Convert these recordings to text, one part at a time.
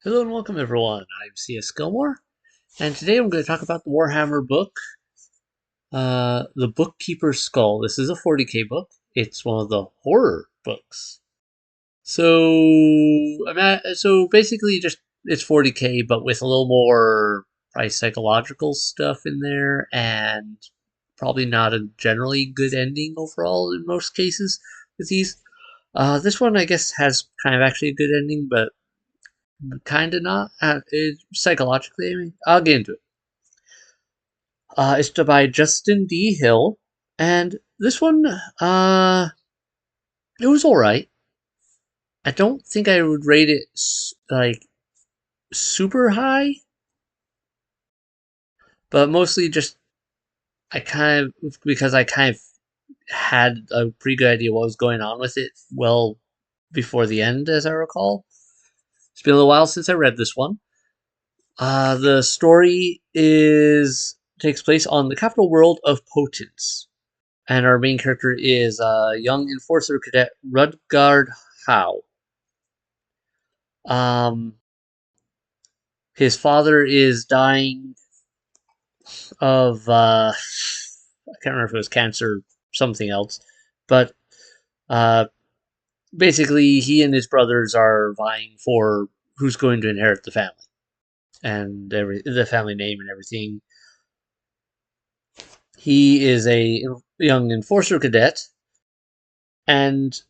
Hello and welcome everyone. I'm C.S.Gilmore, and today I'm going to talk about the Warhammer book, The Bookkeeper's Skull. This is a 40k book. It's one of the horror books. So basically just it's 40k, but with a little more probably psychological stuff in there, and probably not a generally good ending overall in most cases with these. This one I guess has kind of actually a good ending, but kind of not. Psychologically, I mean, I'll get into it. It's by Justin D. Hill, and this one, it was all right. I don't think I would rate it like super high, but mostly just I kind of had a pretty good idea what was going on with it well before the end, as I recall. It's been a little while since I read this one. The story is takes place on the capital world of Potence, and our main character is young enforcer cadet Rudgard Howe. Um, his father is dying of I can't remember if it was cancer, or something else, but uh, basically he and his brothers are vying for who's going to inherit the family and the family name and everything. He is a young enforcer cadet, and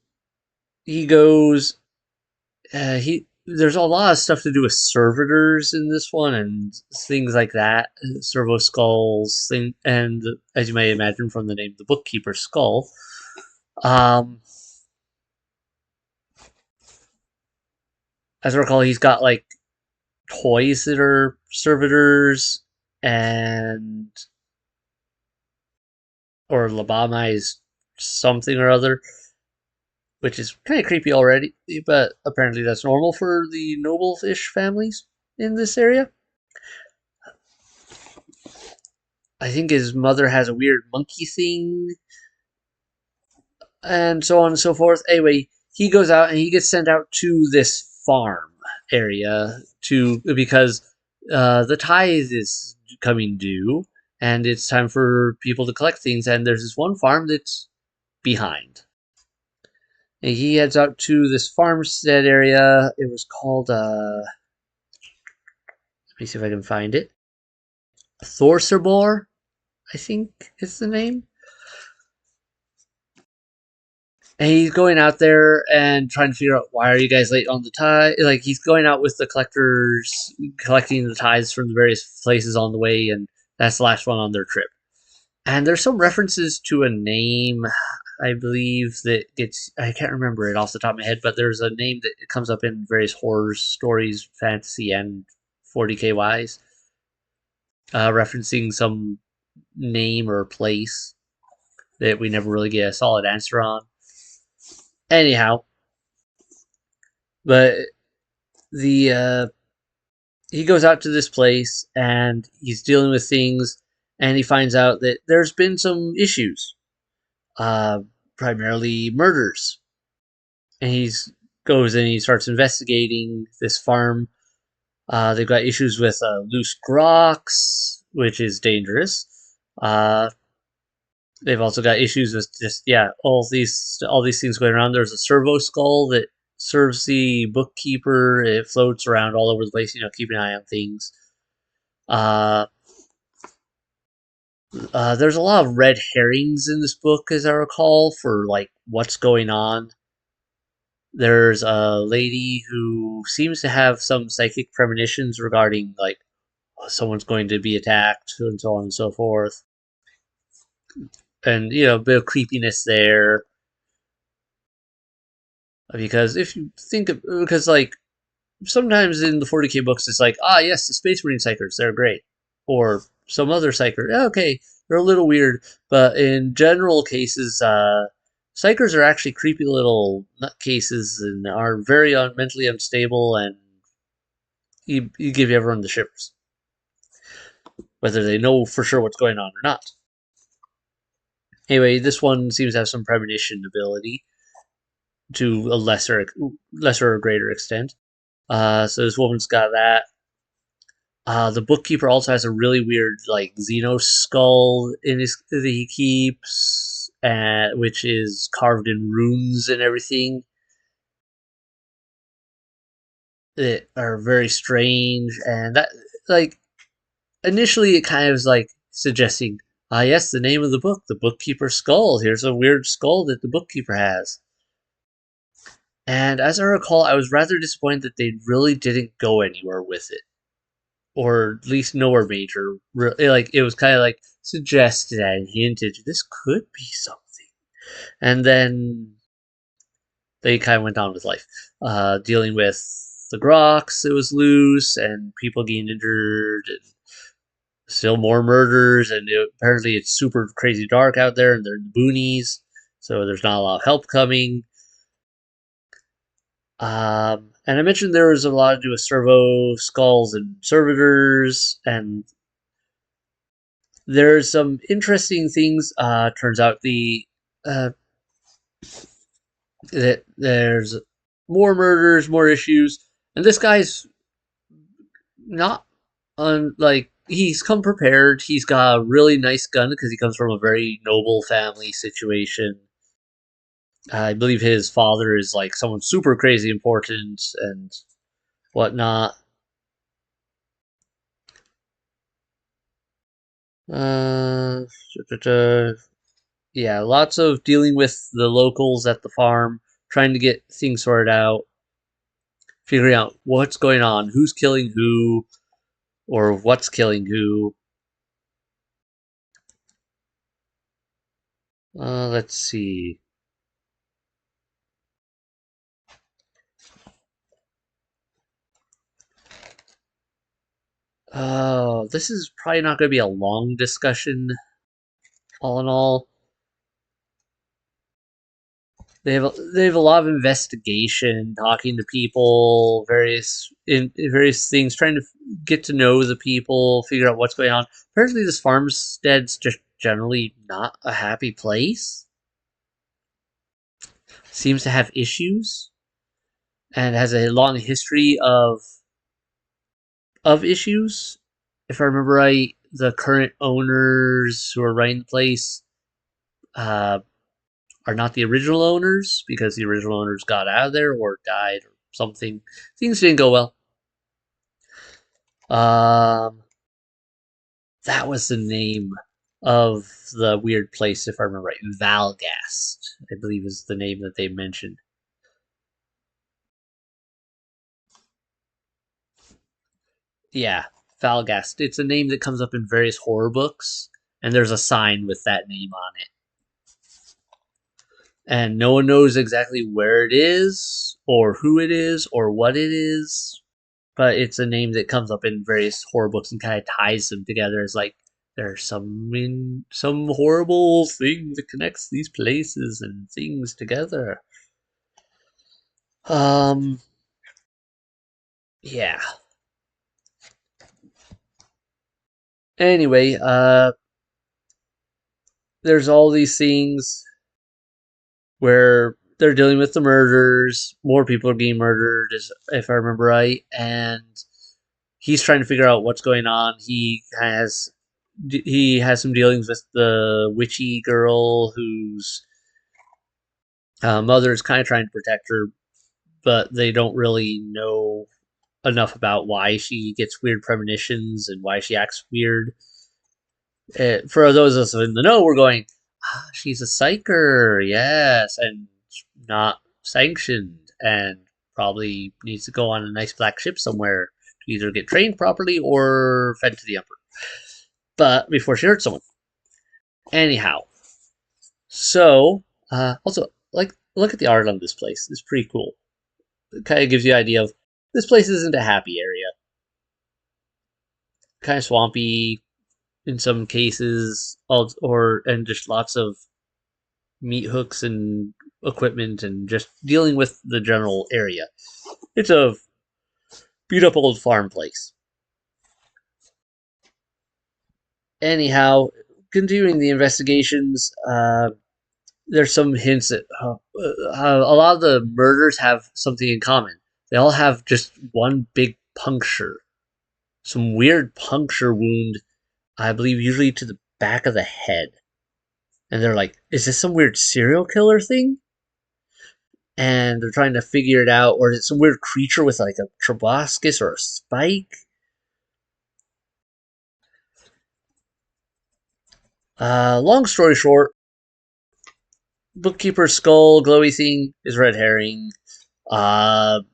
he goes. He There's a lot of stuff to do with servitors in this one and things like that. Servo skulls, thing, and as you may imagine from the name, the bookkeeper's skull. Um, as I recall, he's got like toys that are servitors and or lobotomized something or other, which is kind of creepy already, but apparently that's normal for the noble-ish families in this area. I think his mother has a weird monkey thing, and so on and so forth. Anyway, he goes out and he gets sent out to this farm area because the tithe is coming due, and it's time for people to collect things. And there's this one farm that's behind. And he heads out to this farmstead area. It was called let me see if I can find it. Thorcerbor, I think is the name. And he's going out there and trying to figure out why are you guys late on the tithe. Like he's going out with the collectors, collecting the tithes from the various places on the way, and that's the last one on their trip. And there's some references to a name, I believe that I can't remember it off the top of my head, but there's a name that comes up in various horror stories, fantasy and 40k wise, referencing some name or place that we never really get a solid answer on. Anyhow, but the he goes out to this place and he's dealing with things, and he finds out that there's been some issues, uh, primarily murders, and he's goes and he starts investigating this farm. They've got issues with loose grox, which is dangerous. Uh, they've also got issues with just all these things going around. There's a servo skull that serves the bookkeeper. It floats around all over the place, keeping an eye on things. Uh, there's a lot of red herrings in this book, as I recall, for like what's going on. There's a lady who seems to have some psychic premonitions regarding like someone's going to be attacked and so on and so forth. And a bit of creepiness there, because if you think of because like sometimes in the 40k books it's like, yes, the Space Marine psychers, they're great, or some other psyker, okay, they're a little weird, but in general cases, psychers are actually creepy little nutcases and are very mentally unstable, and you give everyone the shivers, whether they know for sure what's going on or not. Anyway, this one seems to have some premonition ability to a lesser or greater extent. So this woman's got that. The bookkeeper also has a really weird like Xeno skull in his that he keeps, which is carved in runes and everything that are very strange. And that like initially it kind of was like suggesting, yes, the name of the book, the bookkeeper's skull. Here's a weird skull that the bookkeeper has. And as I recall, I was rather disappointed that they really didn't go anywhere with it, or at least nowhere major. Like it was kind of like suggested and hinted this could be something, and then they kind of went on with life, dealing with the grox that was loose and people getting injured, and still more murders. And apparently it's super crazy dark out there, and they're in the boonies, so there's not a lot of help coming. And I mentioned there was a lot to do with servo skulls and servitors, and there's some interesting things. Turns out uh, that there's more murders, more issues, and this guy's not like he's come prepared. He's got a really nice gun because he comes from a very noble family situation. I believe his father is like someone super crazy important and whatnot. Uh, yeah, lots of dealing with the locals at the farm, trying to get things sorted out, figuring out what's going on, who's killing who, or what's killing who. Let's see. Oh, this is probably not going to be a long discussion. All in all, they have a lot of investigation, talking to people, various things, trying to get to know the people, figure out what's going on. Apparently, this farmstead's just generally not a happy place. Seems to have issues and has a long history of issues. If I remember right, the current owners who are running the place uh, are not the original owners because the original owners got out of there or died or something. Things didn't go well. Um, that was the name of the weird place, if I remember right. Valgast, I believe, is the name that they mentioned. Yeah, Valgast. It's a name that comes up in various horror books, and there's a sign with that name on it. And no one knows exactly where it is, or who it is, or what it is, but it's a name that comes up in various horror books and kind of ties them together as like there's some horrible thing that connects these places and things together. Um, yeah. Anyway, there's all these things where they're dealing with the murders. More people are being murdered, if I remember right, and he's trying to figure out what's going on. He has some dealings with the witchy girl whose mother is kind of trying to protect her, but they don't really know enough about why she gets weird premonitions and why she acts weird. For those of us in the know, we're going, she's a psyker, yes, and not sanctioned, and probably needs to go on a nice black ship somewhere to either get trained properly or fed to the emperor. But before she hurts someone. Anyhow, so also like look at the art on this place. It's pretty cool. It kind of gives you an idea of this place isn't a happy area. Kind of swampy in some cases, or and just lots of meat hooks and equipment and just dealing with the general area. It's a beat up old farm place. Anyhow, continuing the investigations, there's some hints that a lot of the murders have something in common. they all have just one big puncture, some weird puncture wound, I believe usually to the back of the head. And they're like, is this some weird serial killer thing? And they're trying to figure it out, or is it some weird creature with like a proboscis or a spike? Long story short, Bookkeeper's skull, glowy thing, is red herring.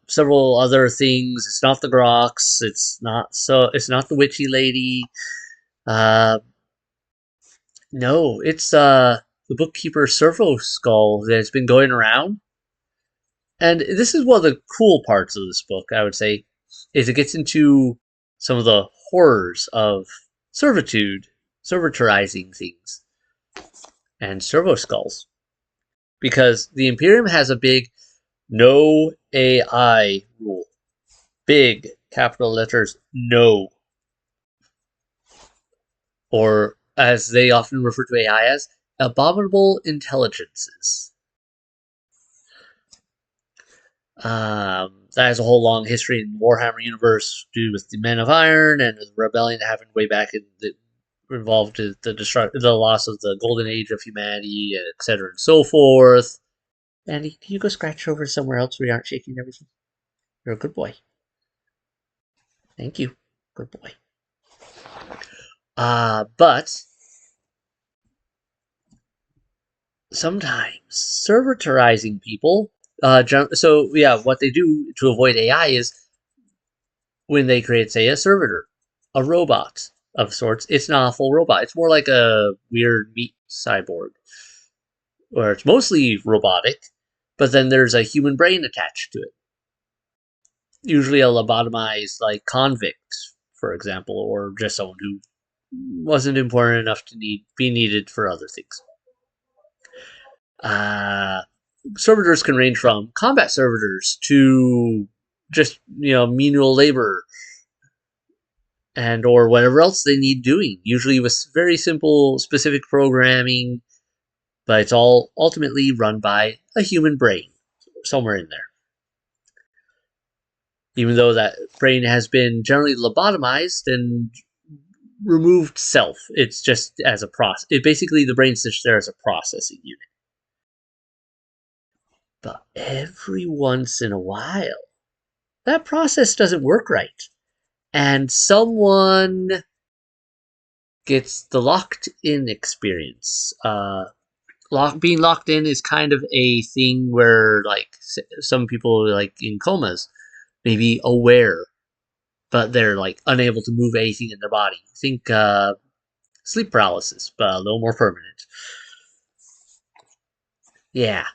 Several other things. It's not the grox. It's not so. It's not the witchy lady. Uh, no, it's the Bookkeeper servo skull that's been going around. And this is one of the cool parts of this book, I would say, is it gets into some of the horrors of servitude, servitorizing things, and servo skulls. Because the Imperium has a big no AI rule. Big capital letters no. Or as they often refer to AI as, abominable intelligences. That has a whole long history in the Warhammer universe due with the Men of Iron and the rebellion that happened way back in the involved the loss of the golden age of humanity, etc. and so forth. Andy, can you go scratch over somewhere else where you aren't shaking everything? You're a good boy. Thank you. Good boy. But sometimes servitorizing people. So yeah, what they do to avoid AI is when they create, say, a servitor, a robot of sorts. It's not a full robot. It's more like a weird meat cyborg, where it's mostly robotic, but then there's a human brain attached to it. Usually a lobotomized, like, convict, for example, or just someone who wasn't important enough to be needed for other things. Uh, Servitors can range from combat servitors to just menial labor and or whatever else they need doing, usually with very simple specific programming, but it's all ultimately run by a human brain somewhere in there. Even though that brain has been generally lobotomized and removed self, it's just as a process. It basically, the brain's just there as a processing unit. But every once in a while, that process doesn't work right, and someone gets the locked in experience. Being locked in is kind of a thing where, like, some people, like in comas, may be aware, but they're like unable to move anything in their body. Think sleep paralysis, but a little more permanent. Yeah,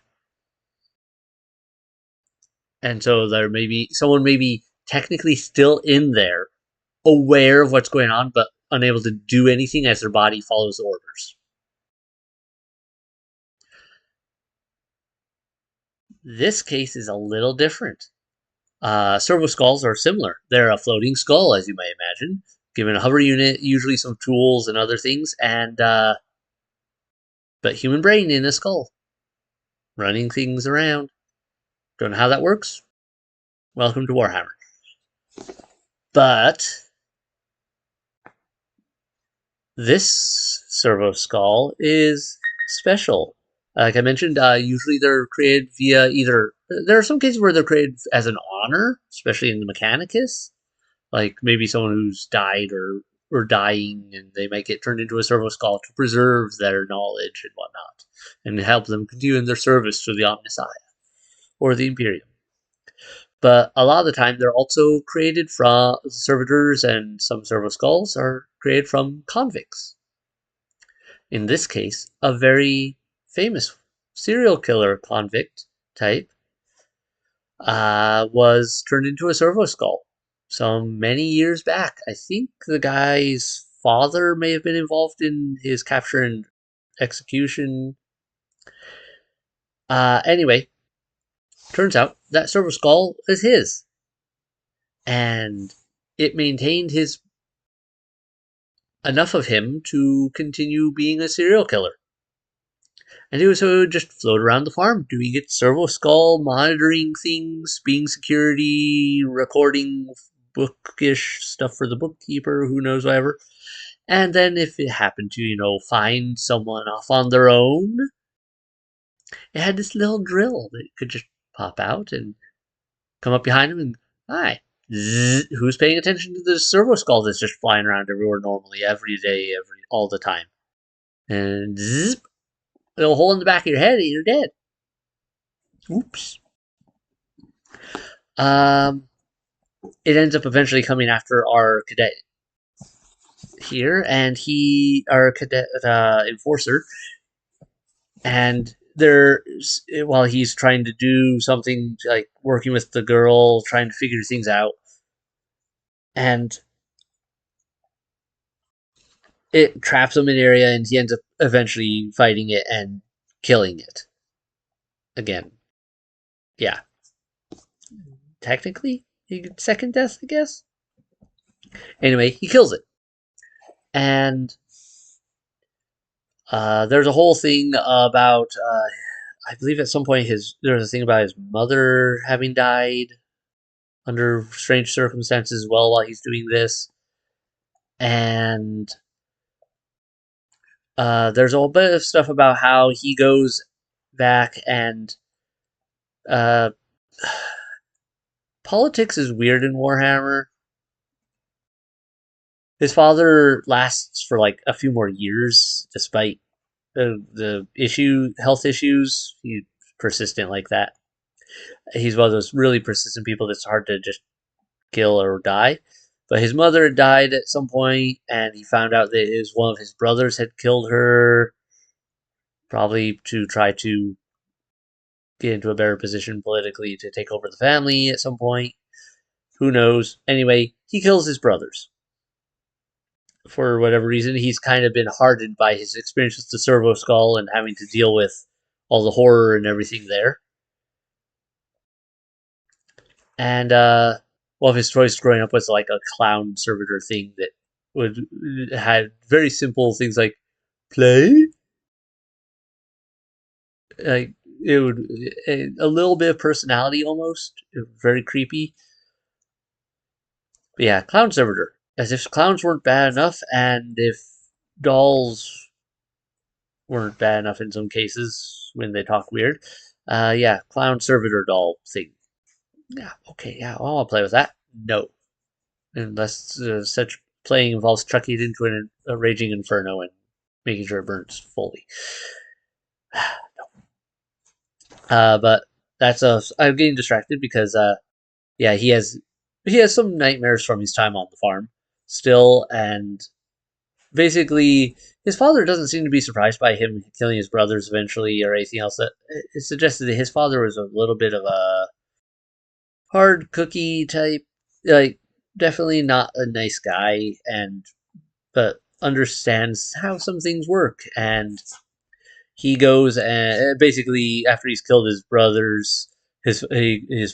and so there may be someone may be technically still in there, aware of what's going on, but unable to do anything as their body follows orders. This case is a little different. Servo skulls are similar. They're a floating skull, as you might imagine, given a hover unit, usually some tools and other things, and but human brain in a skull, running things around. Don't know how that works? Welcome to Warhammer. But this servo skull is special. Like I mentioned, usually they're created via either. There are some cases where they're created as an honor, especially in the Mechanicus. Like maybe someone who's died or dying, and they might get turned into a servo skull to preserve their knowledge and whatnot, and help them continue in their service to the Omnissiah or the Imperium. But a lot of the time, they're also created from servitors, and some servo skulls are created from convicts. In this case, a very famous serial killer convict type was turned into a servo skull some many years back. I think the guy's father may have been involved in his capture and execution. Anyway, turns out that servo skull is his, and it maintained his enough of him to continue being a serial killer. And it would just float around the farm, doing its servo skull, monitoring things, being security, recording bookish stuff for the bookkeeper, who knows, whatever. And then if it happened to, find someone off on their own, it had this little drill that could just pop out and come up behind him and, hi, zzz, who's paying attention to the servo skull that's just flying around everywhere normally, every day, all the time? And zzz, a little hole in the back of your head and you're dead. Oops. It ends up eventually coming after our cadet here, and our cadet enforcer, and while he's trying to do something like working with the girl, trying to figure things out, and it traps him in an area, and he ends up eventually fighting it and killing it again. Yeah, technically, second death, I guess. Anyway, he kills it, and there's a whole thing about. I believe at some point there was a thing about his mother having died under strange circumstances as well while he's doing this, and there's a whole bit of stuff about how he goes back and uh, politics is weird in Warhammer. His father lasts for like a few more years despite the health issues. He's persistent like that. He's one of those really persistent people that's hard to just kill or die. But his mother had died at some point, and he found out that one of his brothers had killed her, probably to try to get into a better position politically to take over the family at some point. Who knows? Anyway, he kills his brothers. For whatever reason, he's kind of been hardened by his experience with the servo skull and having to deal with all the horror and everything there. And one of his choices growing up was like a clown servitor thing that had very simple things like play, like it would a little bit of personality almost, very creepy. But yeah, clown servitor, as if clowns weren't bad enough, and if dolls weren't bad enough in some cases when they talk weird. Yeah, clown servitor doll thing. Yeah, okay, yeah, I'll play with that. No, unless such playing involves chucking it into a raging inferno and making sure it burns fully. But that's I'm getting distracted because yeah, he has some nightmares from his time on the farm still, and basically his father doesn't seem to be surprised by him killing his brothers eventually or anything else. That it suggested that his father was a little bit of a hard cookie type, like definitely not a nice guy, and but understands how some things work. And he goes and basically after he's killed his brothers, his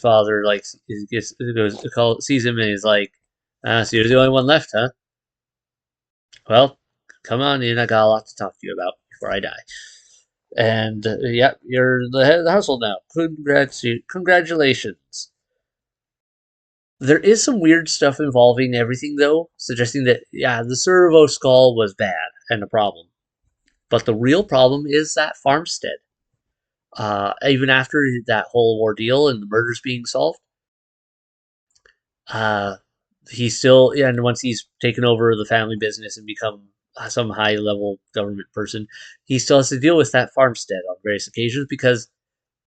father like sees him and he's like, so you're the only one left, huh? Well, come on in. I got a lot to talk to you about before I die. And yeah, you're the head of the household now. Congratulations. There is some weird stuff involving everything, though, suggesting that, yeah, the servo skull was bad and a problem. But the real problem is that farmstead. Even after that whole ordeal and the murders being solved, uh, he still, yeah, and once he's taken over the family business and become some high level government person, he still has to deal with that farmstead on various occasions because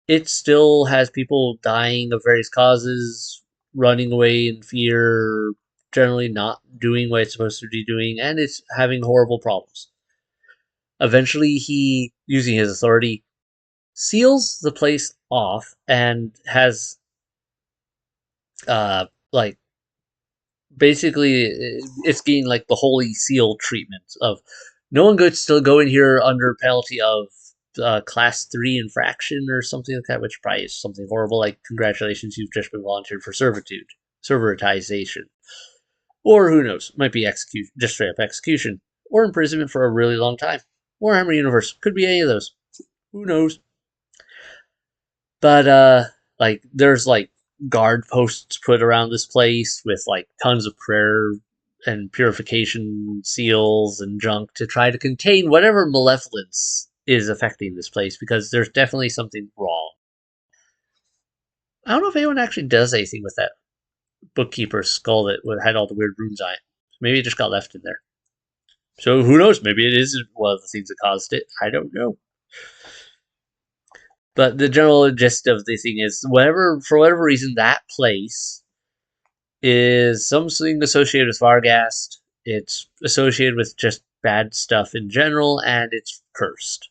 it still has people dying of various causes, running away in fear, generally not doing what it's supposed to be doing, and it's having horrible problems. Eventually, he, using his authority, seals the place off and has, like, basically, it's getting like the holy seal treatment of no one gets to go in here under penalty of class 3 infraction or something like that, which probably is something horrible like congratulations, you've just been volunteered for servitude, serveterization, or who knows, might be execution, just straight up execution, or imprisonment for a really long time. Warhammer universe could be any of those. Who knows? But like there's like guard posts put around this place with like tons of prayer and purification seals and junk to try to contain whatever malevolence is affecting this place because there's definitely something wrong. I don't know if anyone actually does anything with that bookkeeper's skull that had all the weird runes on it. Maybe it just got left in there. So who knows? Maybe it is one of the things that caused it. I don't know. But the general gist of the thing is, whatever for whatever reason, that place is something associated with Vargast. It's associated with just bad stuff in general, and it's cursed.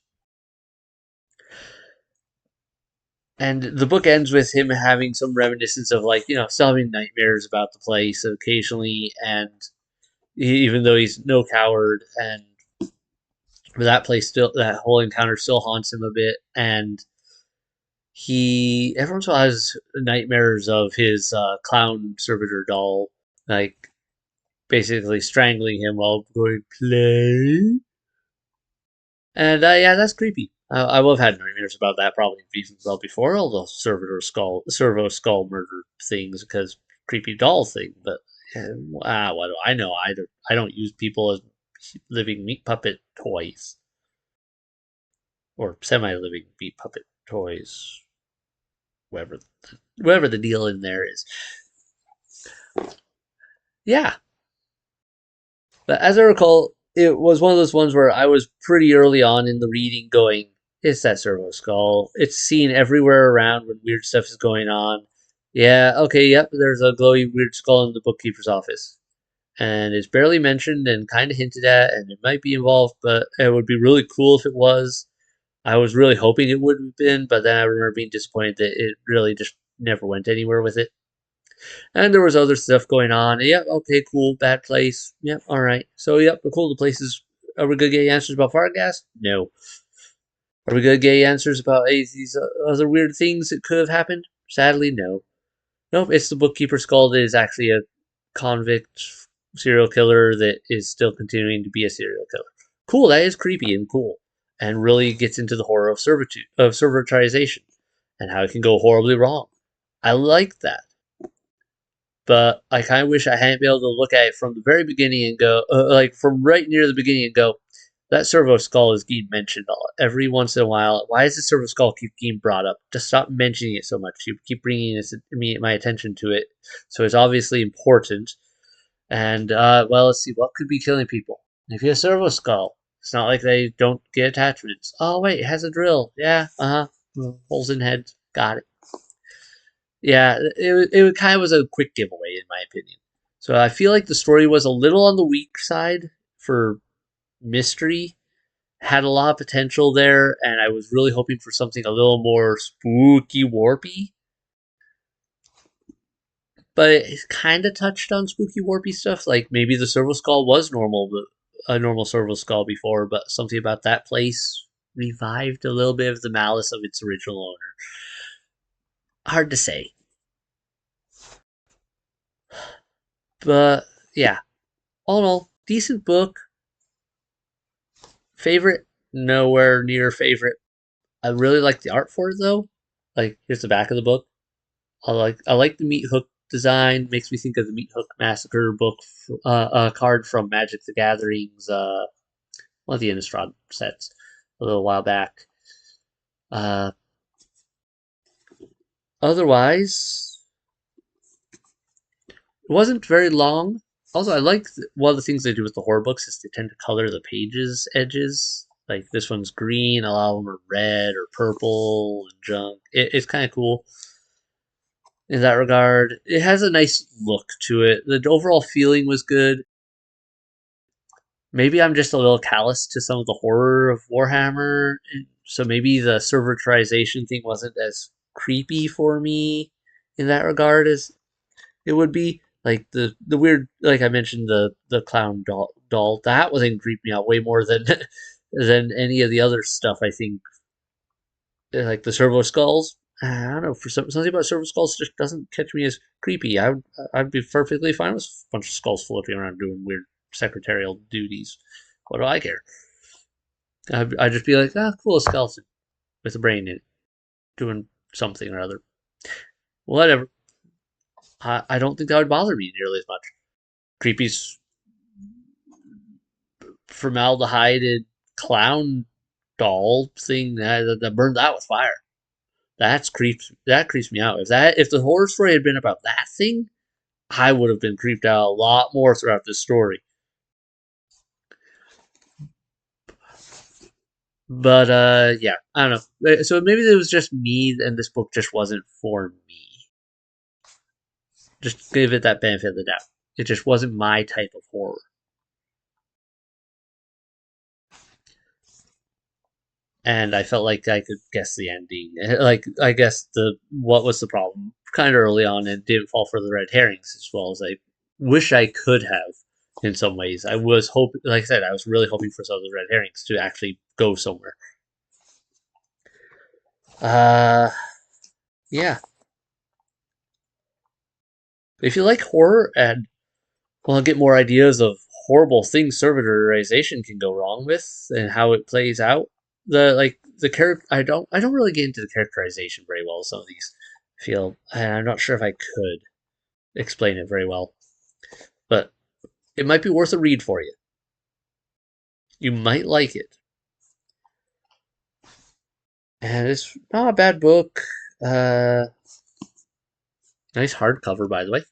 And the book ends with him having some reminiscence of like still having nightmares about the place occasionally, and even though he's no coward, and that place still that whole encounter still haunts him a bit, and he every once in a while has nightmares of his clown servitor doll, like basically strangling him while going play. And yeah, that's creepy. I will have had nightmares about that probably even well before all the servo skull murder things because creepy doll thing. But what do I know? I don't use people as living meat puppet toys or semi-living meat puppet toys. Whatever, whatever the deal in there is. Yeah, but as I recall, it was one of those ones where I was pretty early on in the reading going, it's that servo skull. It's seen everywhere around when weird stuff is going on. Yeah, okay, yep, there's a glowy weird skull in the bookkeeper's office. And it's barely mentioned and kind of hinted at, and it might be involved, but it would be really cool if it was. I was really hoping it would have been, but then I remember being disappointed that it really just never went anywhere with it. And there was other stuff going on. Yep, okay, cool, bad place. Yep, all right. So, yep, cool, the place is. Are we going to get answers about Fargas? No. Are we going to get answers about these other weird things that could have happened? Sadly, no. Nope, it's the bookkeeper skull that is actually a convict serial killer that is still continuing to be a serial killer. Cool, that is creepy and cool. And really gets into the horror of servitude, of serveterization, and how it can go horribly wrong. I like that. But I kind of wish I hadn't been able to look at it from the very beginning and go, like from right near the beginning and go, that servo skull is getting mentioned every once in a while. Why does the servo skull keep getting brought up? Just stop mentioning it so much. You keep bringing my attention to it, so it's obviously important. And well, let's see what could be killing people. If you have a servo skull, it's not like they don't get attachments. Oh wait, it has a drill. Yeah, holes in heads. Got it. Yeah, it kind of was a quick giveaway in my opinion. So I feel like the story was a little on the weak side for mystery. Had a lot of potential there, and I was really hoping for something a little more spooky, warpy. But it kind of touched on spooky, warpy stuff. Like maybe the servo skull was normal, a normal servo skull before, but something about that place revived a little bit of the malice of its original owner. Hard to say, but yeah, all in all, decent book. Favorite? Nowhere near favorite. I really like the art for it though. Like here's the back of the book. I like the meat hook design. Makes me think of the Meat Hook Massacre book, card from Magic the Gathering's one of the Innistrad sets a little while back. Uh, Otherwise, it wasn't very long. Also, I like one of the things they do with the horror books is they tend to color the pages edges. Like this one's green, a lot of them are red or purple and junk. It's kind of cool in that regard. It has a nice look to it. The overall feeling was good. Maybe I'm just a little callous to some of the horror of Warhammer, so maybe the serveterization thing wasn't as creepy for me in that regard as it would be. Like the weird, like I mentioned, the clown doll that was creeped me out way more than than any of the other stuff. I think like the servo skulls. I don't know, for something about servo skulls just doesn't catch me as creepy. I'd be perfectly fine with a bunch of skulls floating around doing weird secretarial duties. What do I care? I'd just be like, ah, cool, a skeleton. with a brain in it, doing something or other. Whatever. I don't think that would bother me nearly as much. Creepy's formaldehyde clown doll thing that burned out with fire. That creeps me out. If the horror story had been about that thing, I would have been creeped out a lot more throughout this story. But yeah, I don't know. So maybe it was just me, and this book just wasn't for me. Just give it that benefit of the doubt. It just wasn't my type of horror. And I felt like I could guess the ending. Like I guess the what was the problem kind of early on, and didn't fall for the red herrings as well as I wish I could have. In some ways, I was hoping, like I said, I was really hoping for some of the red herrings to actually go somewhere. Uh, yeah. If you like horror and want to get more ideas of horrible things serveterization can go wrong with and how it plays out, the character I don't really get into the characterization very well. Some of these feel, and I'm not sure if I could explain it very well, but it might be worth a read for you. You might like it, and it's not a bad book. Uh, Nice hardcover, by the way.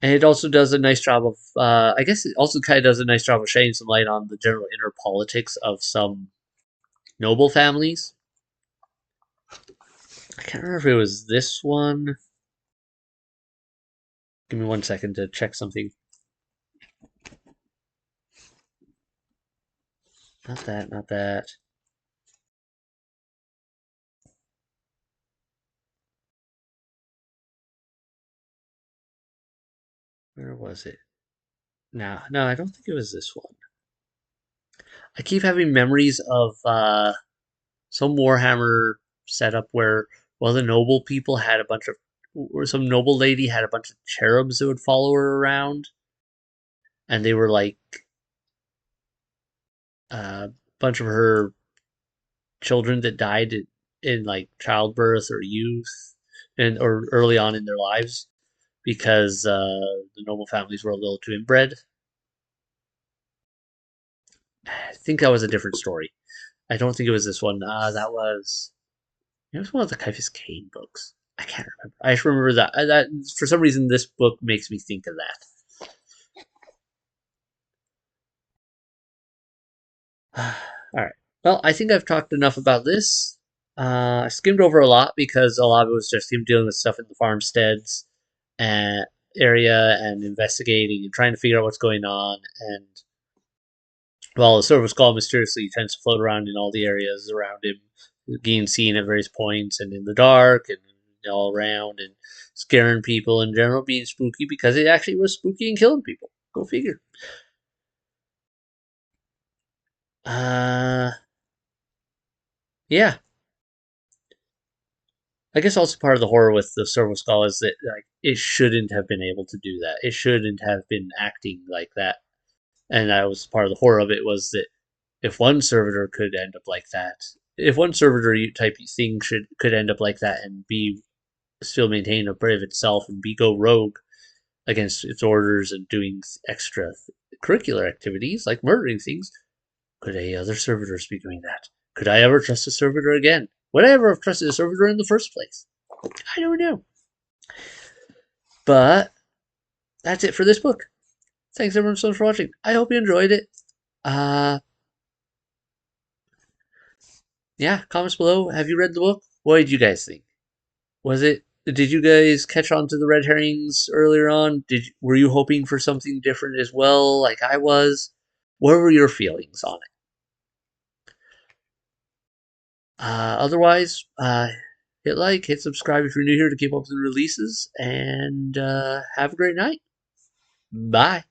And it also does a nice job of, I guess it also kind of does a nice job of shedding some light on the general inner politics of some noble families. I can't remember if it was this one. Give me 1 second to check something. Not that, not that. Where was it? No, I don't think it was this one. I keep having memories of some Warhammer setup where, well, the noble people had a bunch of, or some noble lady had a bunch of cherubs that would follow her around, and they were like a bunch of her children that died in like childbirth or youth, and or early on in their lives because the noble families were a little too inbred. I think that was a different story. I don't think it was this one. That was it was one of the Caiaphas Cain books. I can't remember. I just remember that that for some reason this book makes me think of that. All right. Well, I think I've talked enough about this. I skimmed over a lot because a lot of it was just him dealing with stuff in the farmsteads and area and investigating and trying to figure out what's going on. And while the silver skull mysteriously tends to float around in all the areas around him, being seen at various points and in the dark and all around and scaring people in general, being spooky because it actually was spooky and killing people. Go figure. Uh, yeah. I guess also part of the horror with the Silver Skull is that like it shouldn't have been able to do that. It shouldn't have been acting like that. And that was part of the horror of it was that if one servitor could end up like that, if one servitor type thing could end up like that and be still maintain a part of itself and be go rogue against its orders and doing extra curricular activities like murdering things, could any other servitors be doing that? Could I ever trust a servitor again? Would I ever have trusted a servitor in the first place? I don't know. But that's it for this book. Thanks everyone so much for watching. I hope you enjoyed it. Uh, yeah, comments below. Have you read the book? What did you guys think? Was it? Did you guys catch on to the red herrings earlier on? Were you hoping for something different as well, like I was? What were your feelings on it? Otherwise, hit like, hit subscribe if you're new here to keep up with the releases, and have a great night. Bye.